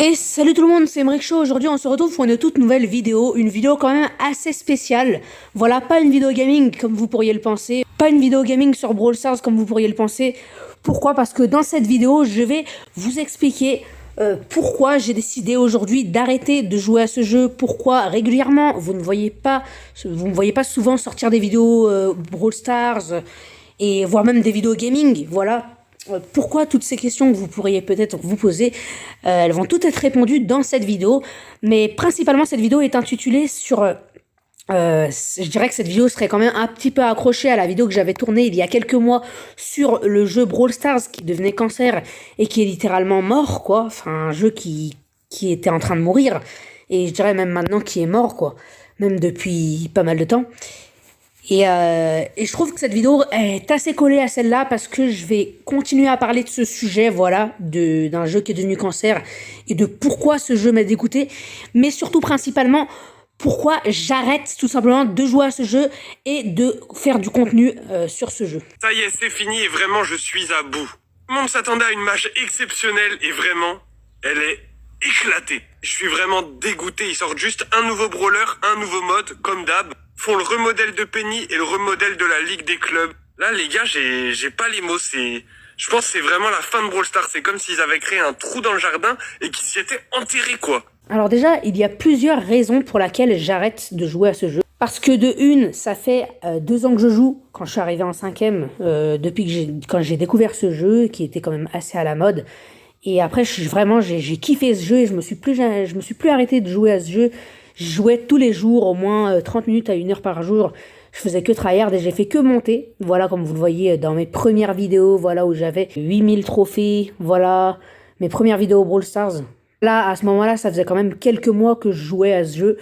Et salut tout le monde, c'est Emric Show. Aujourd'hui on se retrouve pour une toute nouvelle vidéo, une vidéo quand même assez spéciale. Voilà, pas une vidéo gaming comme vous pourriez le penser, pas une vidéo gaming sur Brawl Stars comme vous pourriez le penser. Pourquoi? Parce que dans cette vidéo, je vais vous expliquer pourquoi j'ai décidé aujourd'hui d'arrêter de jouer à ce jeu, pourquoi régulièrement vous ne voyez pas souvent sortir des vidéos Brawl Stars et voire même des vidéos gaming, voilà. Pourquoi toutes ces questions que vous pourriez peut-être vous poser, elles vont toutes être répondues dans cette vidéo, mais principalement cette vidéo est intitulée sur... je dirais que cette vidéo serait quand même un petit peu accrochée à la vidéo que j'avais tournée il y a quelques mois sur le jeu Brawl Stars qui devenait cancer et qui est littéralement mort, quoi. Enfin, un jeu qui était en train de mourir, et je dirais même maintenant qui est mort, quoi. Même depuis pas mal de temps. Et je trouve que cette vidéo est assez collée à celle-là parce que je vais continuer à parler de ce sujet, voilà, d'un jeu qui est devenu cancer et de pourquoi ce jeu m'a dégoûté, mais surtout principalement pourquoi j'arrête tout simplement de jouer à ce jeu et de faire du contenu sur ce jeu. Ça y est, c'est fini et vraiment je suis à bout. Tout le monde s'attendait à une match exceptionnelle et vraiment, elle est éclatée. Je suis vraiment dégoûté, ils sortent juste un nouveau brawler, un nouveau mode, comme d'hab. Font le remodèle de Penny et le remodèle de la Ligue des clubs. Là, les gars, j'ai pas les mots, je pense que c'est vraiment la fin de Brawl Stars. C'est comme s'ils avaient créé un trou dans le jardin et qu'ils s'y étaient enterrés, quoi. Alors déjà, il y a plusieurs raisons pour lesquelles j'arrête de jouer à ce jeu. Parce que de une, ça fait 2 ans que je joue, quand je suis arrivé en 5ème, quand j'ai découvert ce jeu, qui était quand même assez à la mode. Et après, j'ai kiffé ce jeu et je me suis plus arrêté de jouer à ce jeu. Je jouais tous les jours, au moins 30 minutes à 1 heure par jour. Je faisais que tryhard et j'ai fait que monter. Voilà, comme vous le voyez dans mes premières vidéos, voilà, où j'avais 8000 trophées. Voilà, mes premières vidéos Brawl Stars. Là, à ce moment-là, ça faisait quand même quelques mois que je jouais à ce jeu.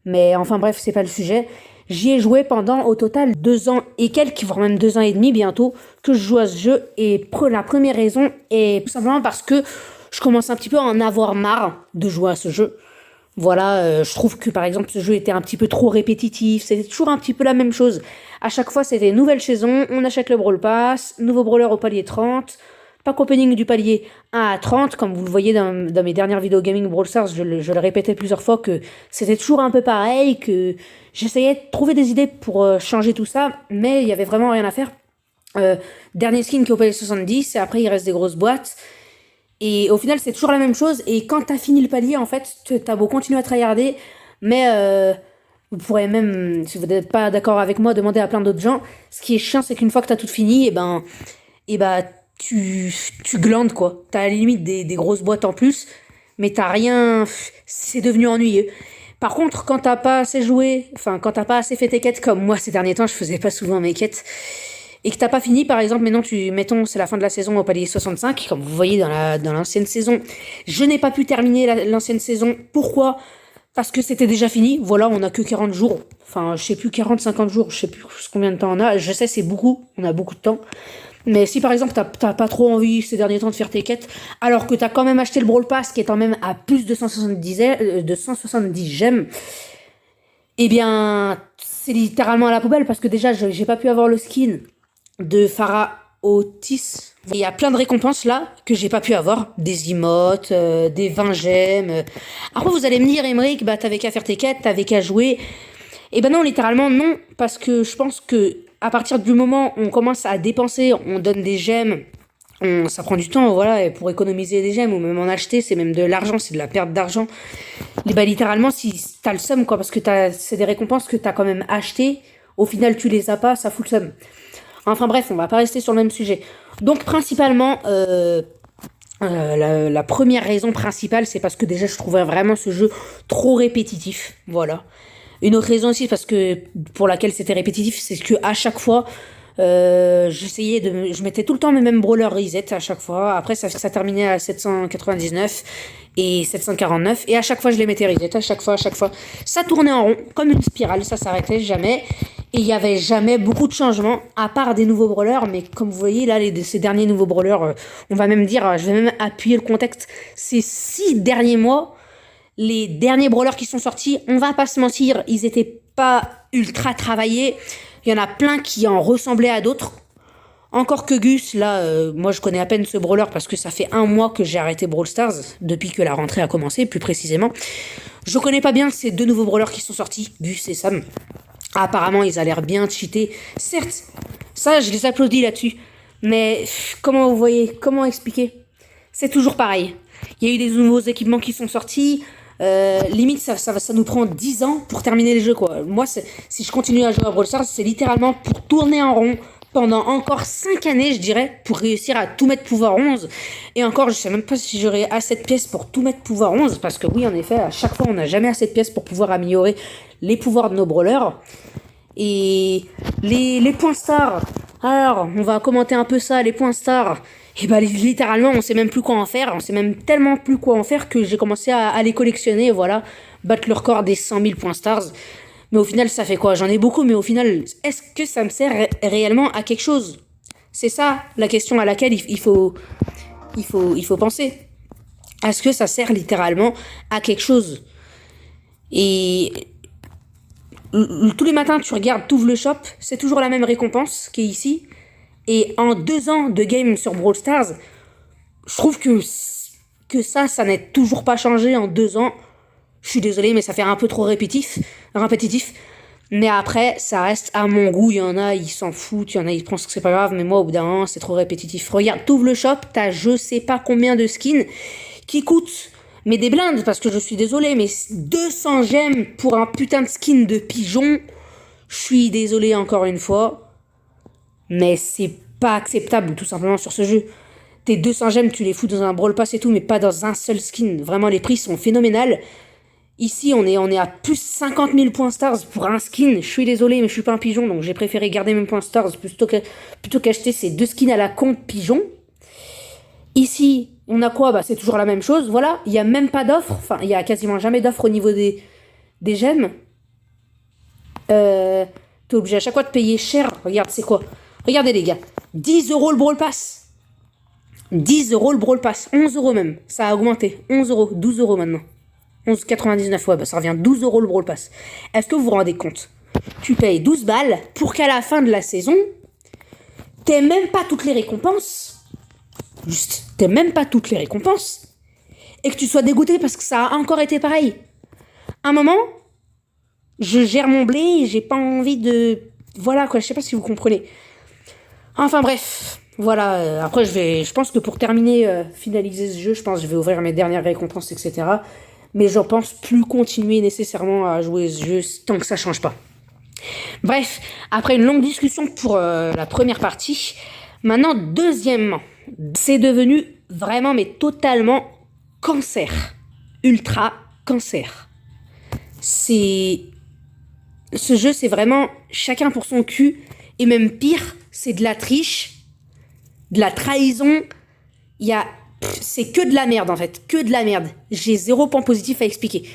Mais enfin bref, c'est pas le sujet. J'y ai joué pendant au total 2 ans et quelques, voire même 2 ans et demi bientôt, que je joue à ce jeu. Et la première raison est tout simplement parce que je commence un petit peu à en avoir marre de jouer à ce jeu. Voilà, je trouve que par exemple ce jeu était un petit peu trop répétitif, c'était toujours un petit peu la même chose. À chaque fois c'était nouvelle saison, on achète le Brawl Pass, nouveau brawler au palier 30, pack opening du palier 1 à 30, comme vous le voyez dans mes dernières vidéos gaming Brawl Stars, je le répétais plusieurs fois que c'était toujours un peu pareil, que j'essayais de trouver des idées pour changer tout ça, mais il y avait vraiment rien à faire. Dernier skin qui est au palier 70, et après il reste des grosses boîtes. Et au final, c'est toujours la même chose. Et quand t'as fini le palier, en fait, t'as beau continuer à tryharder, mais vous pourrez même, si vous n'êtes pas d'accord avec moi, demander à plein d'autres gens. Ce qui est chiant, c'est qu'une fois que t'as tout fini, tu glandes, quoi. T'as à la limite des grosses boîtes en plus, mais t'as rien. C'est devenu ennuyeux. Par contre, quand t'as pas assez joué, enfin, quand t'as pas assez fait tes quêtes, comme moi ces derniers temps, je faisais pas souvent mes quêtes, et que t'as pas fini, par exemple, mettons, c'est la fin de la saison au palier 65, comme vous voyez dans l'ancienne saison. Je n'ai pas pu terminer l'ancienne saison. Pourquoi? Parce que c'était déjà fini. Voilà, on a que 40 jours. Enfin, je sais plus, 40, 50 jours, je sais plus combien de temps on a. Je sais, c'est beaucoup. On a beaucoup de temps. Mais si par exemple t'as pas trop envie ces derniers temps de faire tes quêtes, alors que t'as quand même acheté le Brawl Pass qui est quand même à plus de 170 gemmes, eh bien, c'est littéralement à la poubelle parce que déjà, j'ai pas pu avoir le skin de Pharah Otis. Il y a plein de récompenses là que j'ai pas pu avoir, des emotes, des 20 gemmes. Après vous allez me dire, Emric, bah t'avais qu'à faire tes quêtes, t'avais qu'à jouer. Et ben non, littéralement non, parce que je pense que à partir du moment où on commence à dépenser, on donne des gemmes, ça prend du temps, voilà, et pour économiser des gemmes ou même en acheter, c'est même de l'argent, c'est de la perte d'argent. Et bah littéralement, si t'as le seum, quoi, parce que c'est des récompenses que t'as quand même achetées, au final tu les as pas, ça fout le seum. Enfin bref, on va pas rester sur le même sujet. Donc principalement, la première raison principale, c'est parce que déjà je trouvais vraiment ce jeu trop répétitif. Voilà. Une autre raison aussi, pour laquelle c'était répétitif, c'est que à chaque fois, je mettais tout le temps mes mêmes brawlers reset à chaque fois. Après ça terminait à 799 et 749 et à chaque fois je les mettais reset, à chaque fois. Ça tournait en rond comme une spirale, ça s'arrêtait jamais. Et il y avait jamais beaucoup de changements, à part des nouveaux brawlers, mais comme vous voyez là, ces derniers nouveaux brawlers, on va même dire, je vais même appuyer le contexte, ces 6 derniers mois, les derniers brawlers qui sont sortis, on va pas se mentir, ils étaient pas ultra travaillés, il y en a plein qui en ressemblaient à d'autres. Encore que Gus, là, moi je connais à peine ce brawler parce que ça fait 1 mois que j'ai arrêté Brawl Stars, depuis que la rentrée a commencé, plus précisément. Je connais pas bien ces 2 nouveaux brawlers qui sont sortis, Gus et Sam. Apparemment, ils ont l'air bien cheatés. Certes, ça, je les applaudis là-dessus. Mais comment vous voyez, comment expliquer? C'est toujours pareil. Il y a eu des nouveaux équipements qui sont sortis. Limite, ça nous prend 10 ans pour terminer les jeux, quoi. Moi, si je continue à jouer à Brawl Stars, c'est littéralement pour tourner en rond pendant encore 5 années, je dirais, pour réussir à tout mettre pouvoir 11. Et encore, je sais même pas si j'aurai assez de pièces pour tout mettre pouvoir 11, parce que oui, en effet, à chaque fois, on n'a jamais assez de pièces pour pouvoir améliorer les pouvoirs de nos brawlers. Et les points stars. Alors, on va commenter un peu ça, les points stars. Et bah, littéralement, on sait même plus quoi en faire. On sait même tellement plus quoi en faire que j'ai commencé à les collectionner, voilà. Battre le record des 100 000 points stars. Mais au final, ça fait quoi? J'en ai beaucoup, mais au final, est-ce que ça me sert réellement à quelque chose? C'est ça la question à laquelle il faut penser. Est-ce que ça sert littéralement à quelque chose? Et tous les matins, tu regardes, t'ouvres le shop, c'est toujours la même récompense qui est ici. Et en 2 ans de game sur Brawl Stars, je trouve que ça n'est toujours pas changé en 2 ans. Je suis désolé, mais ça fait un peu trop répétitif. Mais après, ça reste à mon goût. Il y en a, ils s'en foutent. Il y en a, ils pensent que c'est pas grave. Mais moi, au bout d'un moment, c'est trop répétitif. Regarde, t'ouvres le shop, t'as je sais pas combien de skins qui coûtent, mais des blindes, parce que je suis désolé, mais 200 gemmes pour un putain de skin de pigeon. Je suis désolé encore une fois. Mais c'est pas acceptable, tout simplement, sur ce jeu. Tes 200 gemmes, tu les fous dans un Brawl Pass et tout, mais pas dans un seul skin. Vraiment, les prix sont phénoménales. Ici, on est à plus 50 000 points stars pour un skin. Je suis désolé, mais je suis pas un pigeon, donc j'ai préféré garder mes points stars plutôt qu'acheter ces 2 skins à la con pigeon. Ici, on a quoi? Bah, c'est toujours la même chose, voilà. Il y a même pas d'offre. Enfin, il y a quasiment jamais d'offre au niveau des gemmes. T'es obligé à chaque fois de payer cher. Regarde, c'est quoi? Regardez, les gars. 10 € le Brawl Pass. 10 € le Brawl Pass. 11 € même. Ça a augmenté. 11 €. 12 € maintenant. 11,99, ouais, bah ça revient 12 € le Brawl Pass. Est-ce que vous vous rendez compte? Tu payes 12 balles pour qu'à la fin de la saison, t'aies même pas toutes les récompenses. Juste, t'aies même pas toutes les récompenses. Et que tu sois dégoûté parce que ça a encore été pareil. Un moment, je gère mon blé et j'ai pas envie de... Voilà quoi, je sais pas si vous comprenez. Enfin bref, voilà. Après, je pense que pour terminer, finaliser ce jeu, je pense que je vais ouvrir mes dernières récompenses, etc. Mais je pense plus continuer nécessairement à jouer ce jeu tant que ça change pas. Bref, après une longue discussion pour la première partie, maintenant, deuxièmement, c'est devenu vraiment, mais totalement cancer. Ultra cancer. Ce jeu, c'est vraiment chacun pour son cul. Et même pire, c'est de la triche, de la trahison. C'est que de la merde en fait, que de la merde. J'ai 0 point positif à expliquer.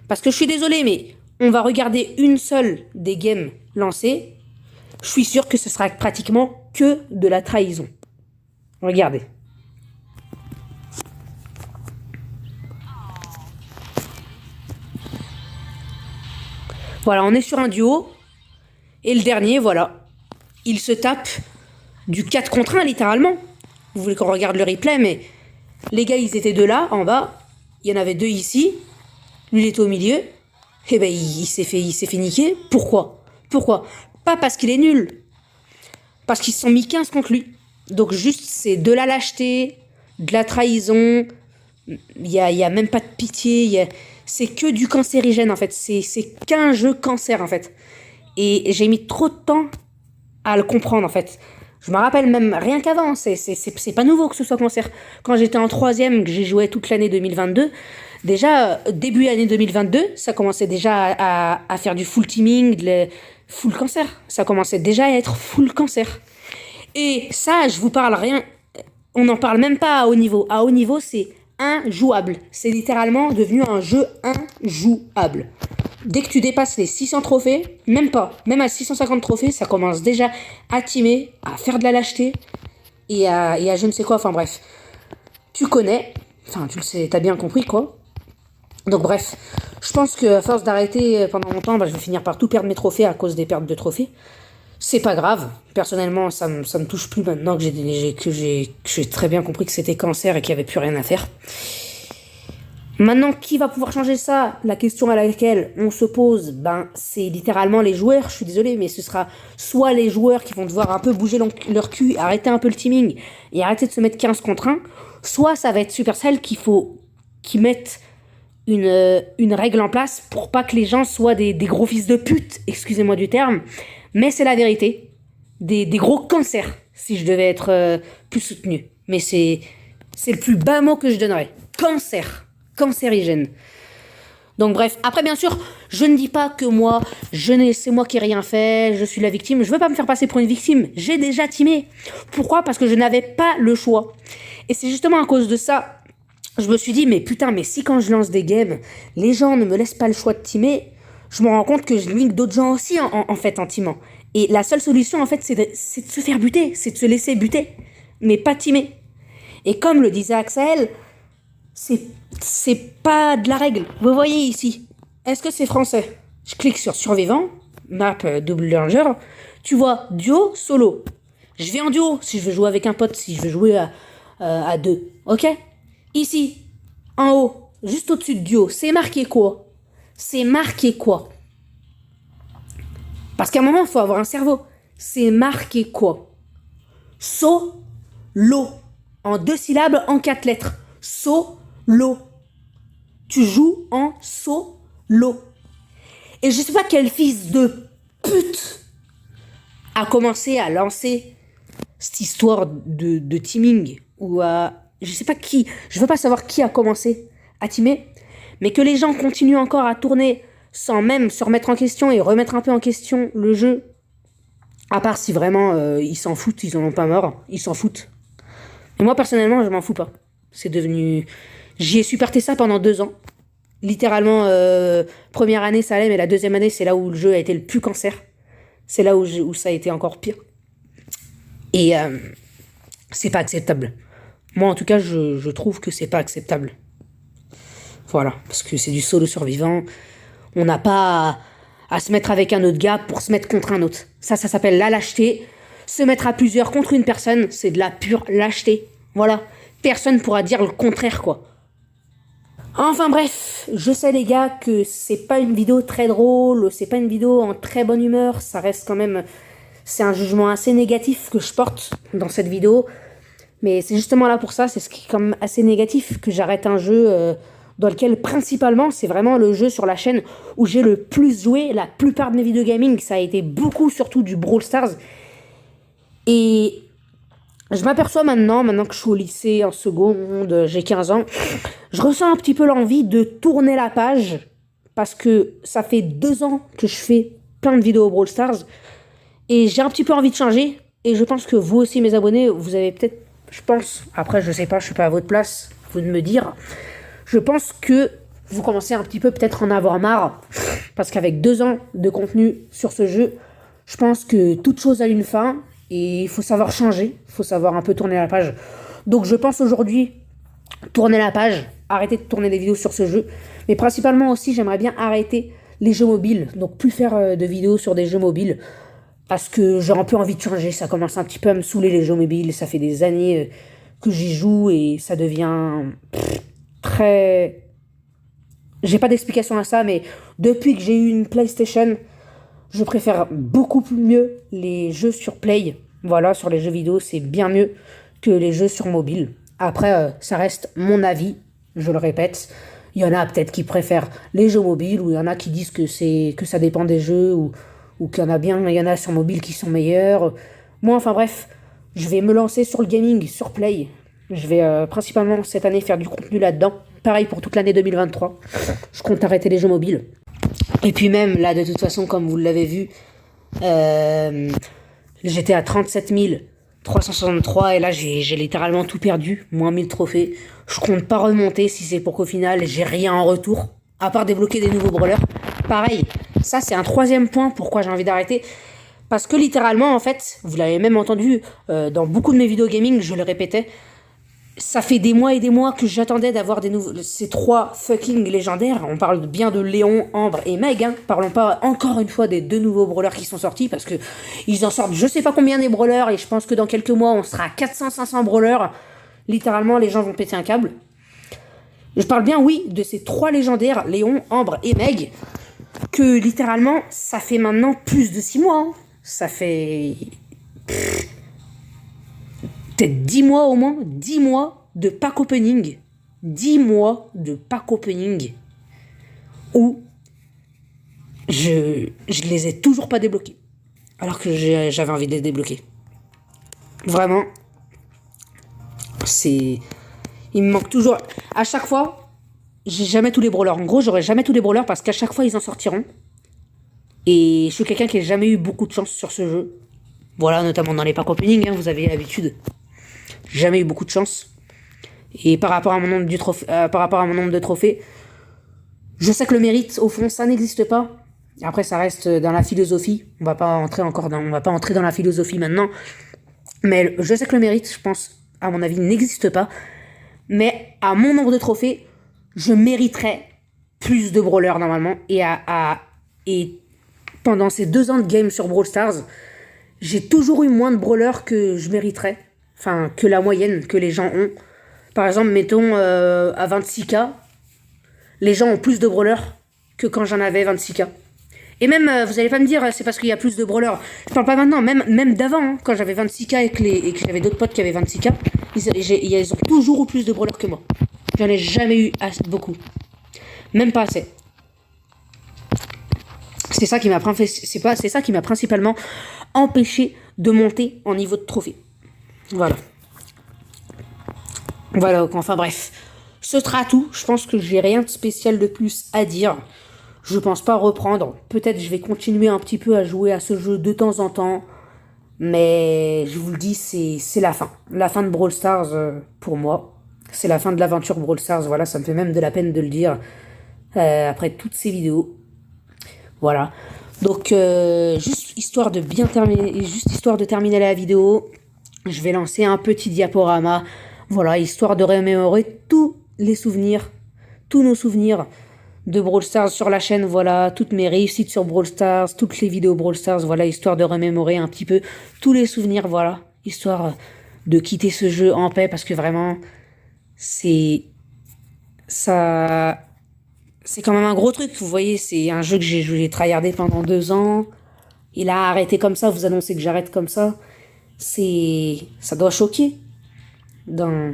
Parce que je suis désolé, mais on va regarder une seule des games lancées. Je suis sûr que ce sera pratiquement que de la trahison. Regardez. Voilà, on est sur un duo. Et le dernier, voilà. Il se tape du 4 contre 1, littéralement. Vous voulez qu'on regarde le replay, mais... Les gars, ils étaient 2 là, en bas. Il y en avait 2 ici. Lui, il était au milieu. Et ben, il s'est fait niquer. Pourquoi? Pas parce qu'il est nul. Parce qu'ils se sont mis 15 contre lui. Donc, juste, c'est de la lâcheté, de la trahison. Il y a même pas de pitié. C'est que du cancérigène, en fait. C'est qu'un jeu cancer, en fait. Et j'ai mis trop de temps à le comprendre, en fait. Je me rappelle même, rien qu'avant, c'est pas nouveau que ce soit cancer. Quand j'étais en 3e, que j'ai joué toute l'année 2022, déjà, début année 2022, ça commençait déjà à faire du full teaming, full cancer. Ça commençait déjà à être full cancer. Et ça, je vous parle rien, on n'en parle même pas à haut niveau. À haut niveau, c'est injouable. C'est littéralement devenu un jeu injouable. Dès que tu dépasses les 600 trophées, même à 650 trophées, ça commence déjà à teamer, à faire de la lâcheté et à je ne sais quoi, enfin bref. Tu connais, enfin tu le sais, t'as bien compris quoi. Donc bref, je pense que à force d'arrêter pendant longtemps, je vais finir par tout perdre mes trophées à cause des pertes de trophées. C'est pas grave. Personnellement, ça me touche plus maintenant que j'ai très bien compris que c'était cancer et qu'il y avait plus rien à faire. Maintenant, qui va pouvoir changer ça? La question à laquelle on se pose, c'est littéralement les joueurs. Je suis désolé, mais ce sera soit les joueurs qui vont devoir un peu bouger leur cul, arrêter un peu le teaming et arrêter de se mettre 15 contre 1, soit ça va être Supercell qui mettent une règle en place pour pas que les gens soient des gros fils de pute, excusez-moi du terme, mais c'est la vérité. Des gros cancers, si je devais être plus soutenu. Mais c'est le plus bas mot que je donnerais. Cancer. Cancérigène. Donc bref, après bien sûr, je ne dis pas que c'est moi qui ai rien fait, je suis la victime, je veux pas me faire passer pour une victime, j'ai déjà teamé. Pourquoi? Parce que je n'avais pas le choix. Et c'est justement à cause de ça, je me suis dit, mais putain, mais si quand je lance des games, les gens ne me laissent pas le choix de teamer, je me rends compte que je limite d'autres gens aussi en fait en teamant. Et la seule solution en fait c'est de se faire buter, c'est de se laisser buter, mais pas teamer. Et comme le disait Axel, c'est pas de la règle. Vous voyez ici, est-ce que c'est français? Je clique sur survivant, map double ranger, tu vois duo, solo. Je vais en duo si je veux jouer avec un pote, si je veux jouer à deux, ok? Ici, en haut, juste au-dessus de duo, c'est marqué quoi? C'est marqué quoi? Parce qu'à un moment, il faut avoir un cerveau. C'est marqué quoi? So-lo. En 2 syllabes, en 4 lettres. So-lo. Tu joues en solo. Et je sais pas quel fils de pute a commencé à lancer cette histoire de teaming. Ou à... Je sais pas qui. Je veux pas savoir qui a commencé à teamer. Mais que les gens continuent encore à tourner sans même se remettre en question et remettre un peu en question le jeu. À part si vraiment ils s'en foutent, ils en ont pas mort, ils s'en foutent. Et moi personnellement, je m'en fous pas. C'est devenu... J'y ai supporté ça pendant 2 ans. Littéralement, première année ça allait, mais la deuxième année c'est là où le jeu a été le plus cancer. C'est là où ça a été encore pire. Et c'est pas acceptable. Moi en tout cas, je trouve que c'est pas acceptable. Voilà, parce que c'est du solo survivant. On n'a pas à se mettre avec un autre gars pour se mettre contre un autre. Ça s'appelle la lâcheté. Se mettre à plusieurs contre une personne, c'est de la pure lâcheté. Voilà. Personne pourra dire le contraire, quoi. Enfin bref, je sais les gars que c'est pas une vidéo très drôle, c'est pas une vidéo en très bonne humeur, ça reste quand même... C'est un jugement assez négatif que je porte dans cette vidéo. Mais c'est justement là pour ça, c'est ce qui est quand même assez négatif, que j'arrête un jeu... dans lequel principalement c'est vraiment le jeu sur la chaîne où j'ai le plus joué. La plupart de mes vidéos gaming, ça a été beaucoup surtout du Brawl Stars. Et je m'aperçois maintenant que je suis au lycée en seconde, j'ai 15 ans, je ressens un petit peu l'envie de tourner la page parce que ça fait 2 ans que je fais plein de vidéos Brawl Stars et j'ai un petit peu envie de changer. Et je pense que vous aussi mes abonnés, vous avez peut-être, je pense, après je sais pas, je suis pas à votre place, vous de me dire... Je pense que vous commencez un petit peu peut-être en avoir marre. Parce qu'avec 2 ans de contenu sur ce jeu, je pense que toute chose a une fin. Et il faut savoir changer. Il faut savoir un peu tourner la page. Donc je pense aujourd'hui tourner la page. Arrêter de tourner des vidéos sur ce jeu. Mais principalement aussi, j'aimerais bien arrêter les jeux mobiles. Donc plus faire de vidéos sur des jeux mobiles. Parce que j'ai un peu envie de changer. Ça commence un petit peu à me saouler les jeux mobiles. Ça fait des années que j'y joue. Et ça devient... très... J'ai pas d'explication à ça, mais depuis que j'ai eu une PlayStation, je préfère beaucoup mieux les jeux sur Play. Voilà, sur les jeux vidéo, c'est bien mieux que les jeux sur mobile. Après, ça reste mon avis, je le répète. Il y en a peut-être qui préfèrent les jeux mobiles, ou il y en a qui disent que ça dépend des jeux, ou qu'il y en a bien, il y en a sur mobile qui sont meilleurs. Moi, enfin bref, je vais me lancer sur le gaming, sur Play. Je vais principalement cette année faire du contenu là-dedans. Pareil pour toute l'année 2023. Je compte arrêter les jeux mobiles. Et puis même, là, de toute façon, comme vous l'avez vu, j'étais à 37 363 et là, j'ai littéralement tout perdu. Moins 1000 trophées. Je compte pas remonter si c'est pour qu'au final, j'ai rien en retour. À part débloquer des nouveaux brawlers. Pareil, ça, c'est un 3e point pourquoi j'ai envie d'arrêter. Parce que littéralement, en fait, vous l'avez même entendu dans beaucoup de mes vidéos gaming, je le répétais, Ça fait des mois et des mois que j'attendais d'avoir ces 3 fucking légendaires. On parle bien de Léon, Ambre et Meg, hein. Parlons pas encore une fois des 2 nouveaux brawlers qui sont sortis, parce que ils en sortent je sais pas combien des brawlers, et je pense que dans quelques mois on sera à 400-500 brawlers. Littéralement, les gens vont péter un câble. Je parle bien, oui, de ces 3 légendaires, Léon, Ambre et Meg, que littéralement, ça fait maintenant plus de 6 mois. Hein. Ça fait... peut-être 10 mois au moins, 10 mois de pack opening. 10 mois de pack opening où je les ai toujours pas débloqués. Alors que j'avais envie de les débloquer. Vraiment, c'est... Il me manque toujours... À chaque fois, j'ai jamais tous les brawlers. En gros, j'aurai jamais tous les brawlers parce qu'à chaque fois, ils en sortiront. Et je suis quelqu'un qui n'a jamais eu beaucoup de chance sur ce jeu. Voilà, notamment dans les pack opening, hein, vous avez l'habitude. Jamais eu beaucoup de chance. Et par rapport à mon nombre de trophées, je sais que le mérite, au fond, ça n'existe pas. Après, ça reste dans la philosophie. On va pas entrer dans la philosophie maintenant. Mais je sais que le mérite, je pense, à mon avis, n'existe pas. Mais à mon nombre de trophées, je mériterais plus de brawlers normalement. Et pendant ces 2 ans de game sur Brawl Stars, j'ai toujours eu moins de brawlers que je mériterais. Enfin, que la moyenne que les gens ont. Par exemple, mettons à 26K, les gens ont plus de brawlers que quand j'en avais 26K. Et même, vous allez pas me dire, c'est parce qu'il y a plus de brawlers. Je parle pas maintenant, même d'avant, hein, quand j'avais 26K et que j'avais d'autres potes qui avaient 26K, ils ont toujours eu plus de brawlers que moi. J'en ai jamais eu beaucoup. Même pas assez. C'est ça qui m'a principalement empêché de monter en niveau de trophée. Voilà. Voilà, enfin bref. Ce sera tout. Je pense que j'ai rien de spécial de plus à dire. Je pense pas reprendre. Peut-être je vais continuer un petit peu à jouer à ce jeu de temps en temps. Mais je vous le dis, c'est la fin. La fin de Brawl Stars pour moi. C'est la fin de l'aventure Brawl Stars. Voilà, ça me fait même de la peine de le dire. Après toutes ces vidéos. Voilà. Donc, juste histoire de terminer la vidéo, je vais lancer un petit diaporama. Voilà, histoire de remémorer tous nos souvenirs de Brawl Stars sur la chaîne. Voilà, toutes mes réussites sur Brawl Stars, toutes les vidéos Brawl Stars. Voilà, histoire de remémorer un petit peu tous les souvenirs. Voilà, histoire de quitter ce jeu en paix parce que vraiment, c'est quand même un gros truc, vous voyez, c'est un jeu que j'ai tryhardé pendant 2 ans. Il a arrêté comme ça, vous annoncez que j'arrête comme ça. Ça doit choquer dans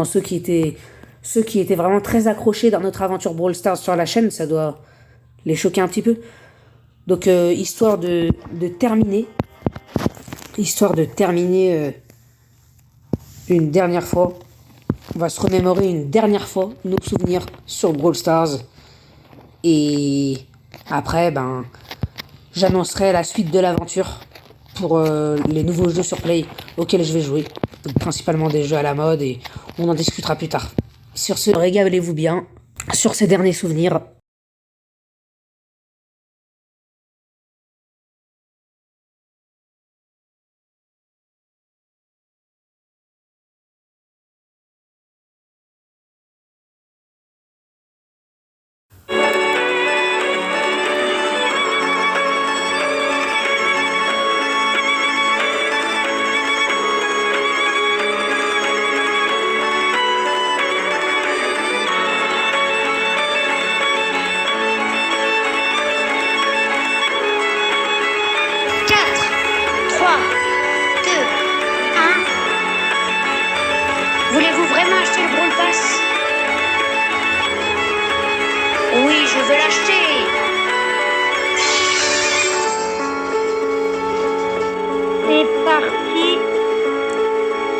ceux qui étaient vraiment très accrochés dans notre aventure Brawl Stars sur la chaîne, ça doit les choquer un petit peu. Donc, histoire de terminer une dernière fois. On va se remémorer une dernière fois nos souvenirs sur Brawl Stars. Et après, j'annoncerai la suite de l'aventure pour les nouveaux jeux sur Play auxquels je vais jouer. Donc, principalement des jeux à la mode et on en discutera plus tard. Sur ce, régalez-vous bien sur ces derniers souvenirs. Voulez-vous vraiment acheter le Brawl Pass? Oui, je veux l'acheter. C'est parti.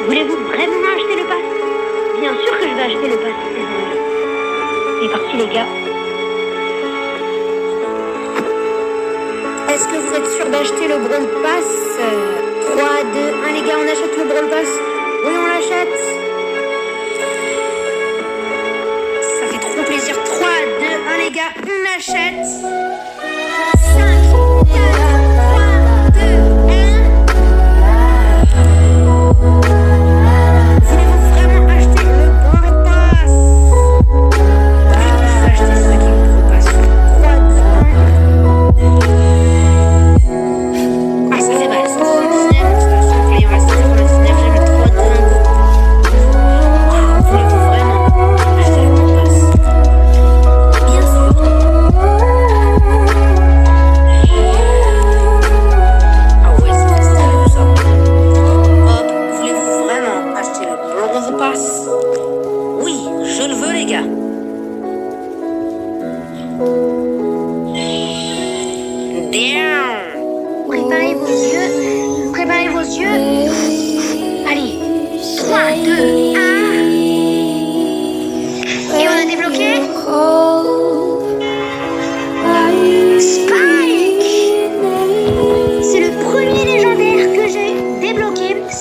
Voulez-vous vraiment acheter le pass? Bien sûr que je vais acheter le pass. C'est parti les gars. Est-ce que vous êtes sûr d'acheter le Brawl Pass? 3, 2, 1 les gars, on achète le Brawl Pass. Oui, on l'achète. Ça fait trop plaisir. 3, 2, 1 les gars, on achète. 5, 4, 3, 2, 1. Voulez-vous vraiment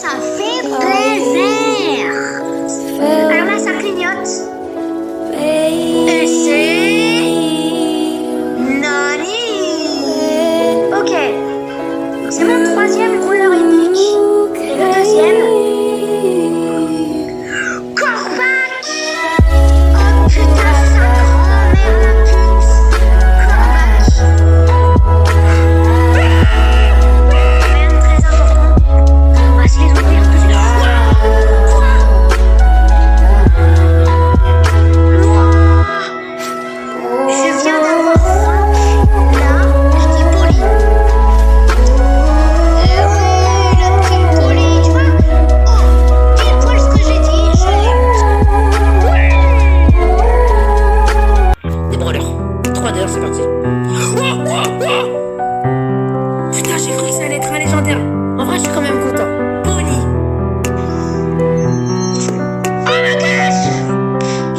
ça fait plaisir. Alors là, ça clignote. Et c'est... Nani. Ok. C'est mon troisième roller épique. Et le deuxième... Corbac. Oh putain, sa grand-mère la pute. Corbac. Même très important. On va se les ouvrir tout de suite. Je viens d'avoir froid. Là, je dis poli. Oui, le petit poli, tu vois. Oh, pile poil ce que j'ai dit, je l'ai eu. Des brûleurs. 3 d'heures, c'est parti. Putain, j'ai cru que ça allait être un légendaire. En vrai, je suis quand même content. Poli. Oh my gosh!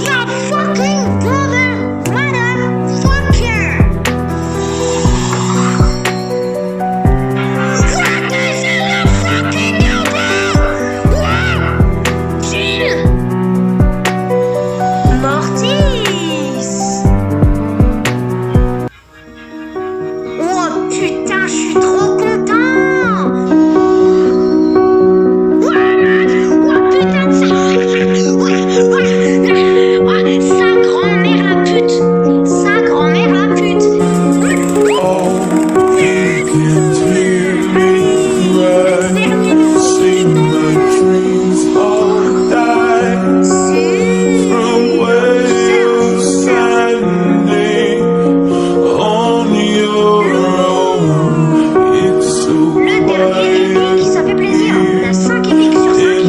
You're fucking brother, motherfucker! What is in the fucking number? What? Jill! Mortis! Oh putain, je suis trop content! Oh putain de ça! Sa grand-mère la pute! Sa grand-mère la pute! Le dernier épique, ça fait plaisir. On a 5 épiques sur 5.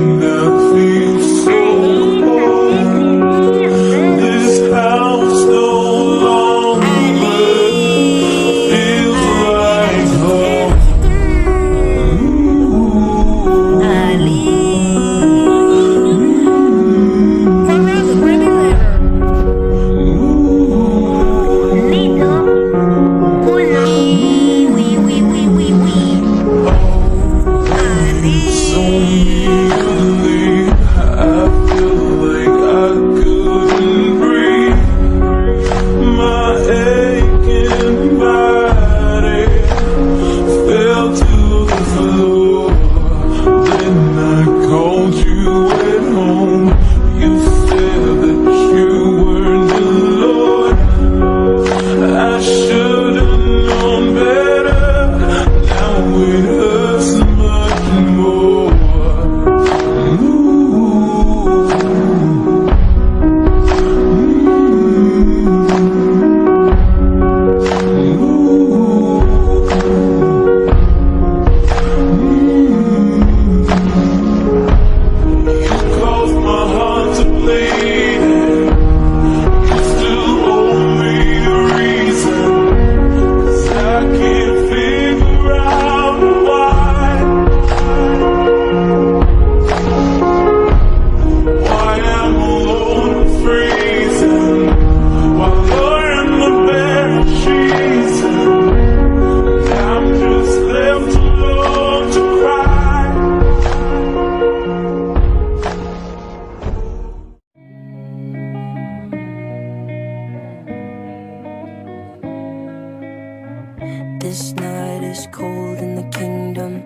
This night is cold in the kingdom.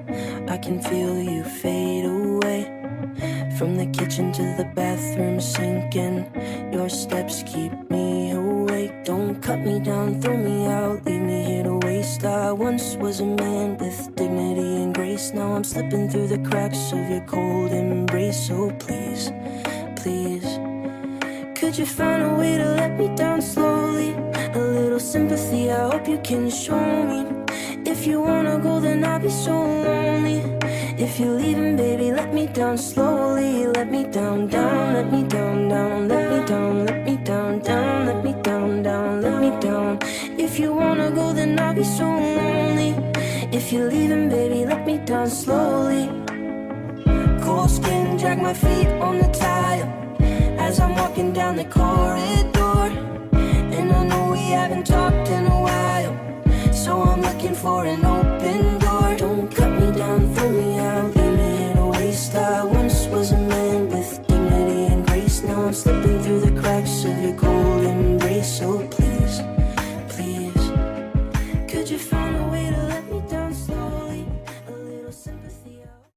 I can feel you fade away. From the kitchen to the bathroom sinking. Your steps keep me awake. Don't cut me down, throw me out, leave me here to waste. I once was a man with dignity and grace. Now I'm slipping through the cracks of your cold embrace. So please, please, could you find a way to let me down slowly? A little sympathy, I hope you can show me. If you wanna go, then I'll be so lonely. If you're leaving, baby, let me down slowly. Let me down, down, let me down, down, let me down, let me down, down, let me down, down, let me down. If you wanna go, then I'll be so lonely. If you're leaving, baby, let me down slowly. Cold skin, drag my feet on the tile as I'm walking down the corridor. And I know we haven't talked in a while, so I'm looking for an open